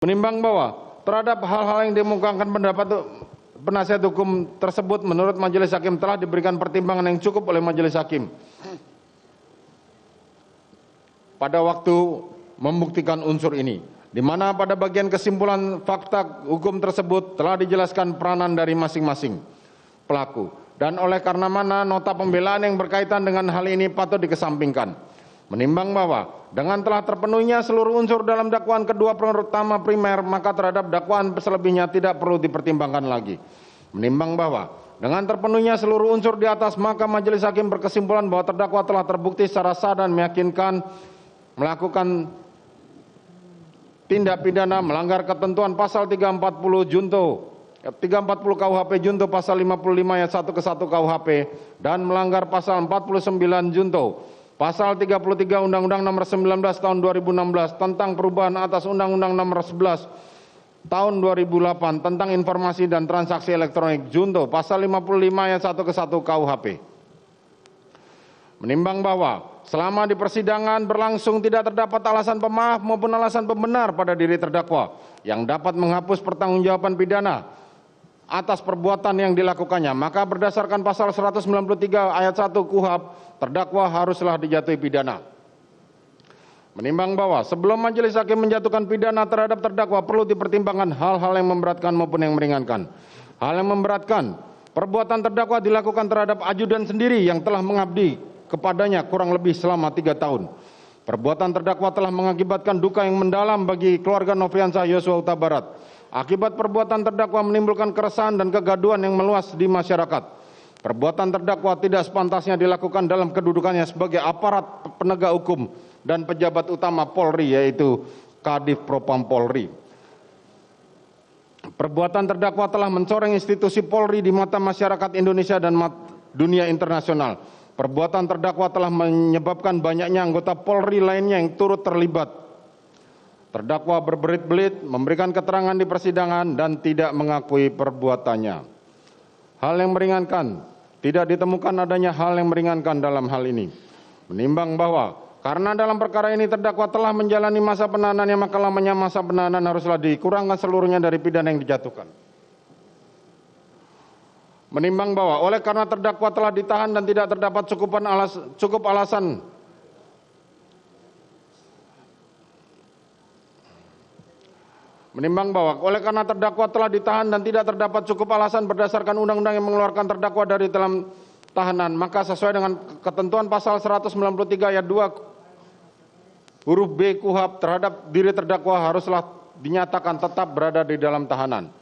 Menimbang bahwa terhadap hal-hal yang dikemukakan pendapat penasihat hukum tersebut menurut majelis hakim telah diberikan pertimbangan yang cukup oleh majelis hakim pada waktu membuktikan unsur ini, di mana pada bagian kesimpulan fakta hukum tersebut telah dijelaskan peranan dari masing-masing pelaku, dan oleh karena mana nota pembelaan yang berkaitan dengan hal ini patut dikesampingkan. Menimbang bahwa dengan telah terpenuhinya seluruh unsur dalam dakwaan kedua pertama primer, maka terhadap dakwaan selebihnya tidak perlu dipertimbangkan lagi. Menimbang bahwa dengan terpenuhinya seluruh unsur di atas, maka majelis hakim berkesimpulan bahwa terdakwa telah terbukti secara sah dan meyakinkan melakukan tindak pidana melanggar ketentuan pasal 340 KUHP Junto pasal 55 ayat 1 ke 1 KUHP dan melanggar pasal 49 Junto pasal 33 Undang-Undang Nomor 19 Tahun 2016 tentang perubahan atas Undang-Undang Nomor 11 Tahun 2008 tentang informasi dan transaksi elektronik Junto pasal 55 ayat 1 ke 1 KUHP. Menimbang bahwa selama di persidangan berlangsung tidak terdapat alasan pemaaf maupun alasan pembenar pada diri terdakwa yang dapat menghapus pertanggungjawaban pidana atas perbuatan yang dilakukannya, maka berdasarkan pasal 193 ayat 1 KUHP, terdakwa haruslah dijatuhi pidana. Menimbang bahwa sebelum majelis hakim menjatuhkan pidana terhadap terdakwa perlu dipertimbangkan hal-hal yang memberatkan maupun yang meringankan. Hal yang memberatkan, perbuatan terdakwa dilakukan terhadap ajudan sendiri yang telah mengabdi kepadanya kurang lebih selama 3 tahun. Perbuatan terdakwa telah mengakibatkan duka yang mendalam bagi keluarga Nofriansah Yosua Huta Barat. Akibat perbuatan terdakwa menimbulkan keresahan dan kegaduhan yang meluas di masyarakat. Perbuatan terdakwa tidak sepantasnya dilakukan dalam kedudukannya sebagai aparat penegak hukum dan pejabat utama Polri, yaitu Kadif Propam Polri. Perbuatan terdakwa telah mencoreng institusi Polri di mata masyarakat Indonesia dan dunia internasional. Perbuatan terdakwa telah menyebabkan banyaknya anggota Polri lainnya yang turut terlibat. Terdakwa berbelit-belit memberikan keterangan di persidangan dan tidak mengakui perbuatannya. Hal yang meringankan, tidak ditemukan adanya hal yang meringankan dalam hal ini. Menimbang bahwa karena dalam perkara ini terdakwa telah menjalani masa penahanannya, maka lamanya masa penahanan haruslah dikurangkan seluruhnya dari pidana yang dijatuhkan. Menimbang bahwa oleh karena terdakwa telah ditahan dan tidak terdapat cukup alasan Menimbang bahwa oleh karena terdakwa telah ditahan dan tidak terdapat cukup alasan berdasarkan undang-undang yang mengeluarkan terdakwa dari dalam tahanan, maka sesuai dengan ketentuan pasal 193 ayat 2 huruf B KUHP terhadap diri terdakwa haruslah dinyatakan tetap berada di dalam tahanan.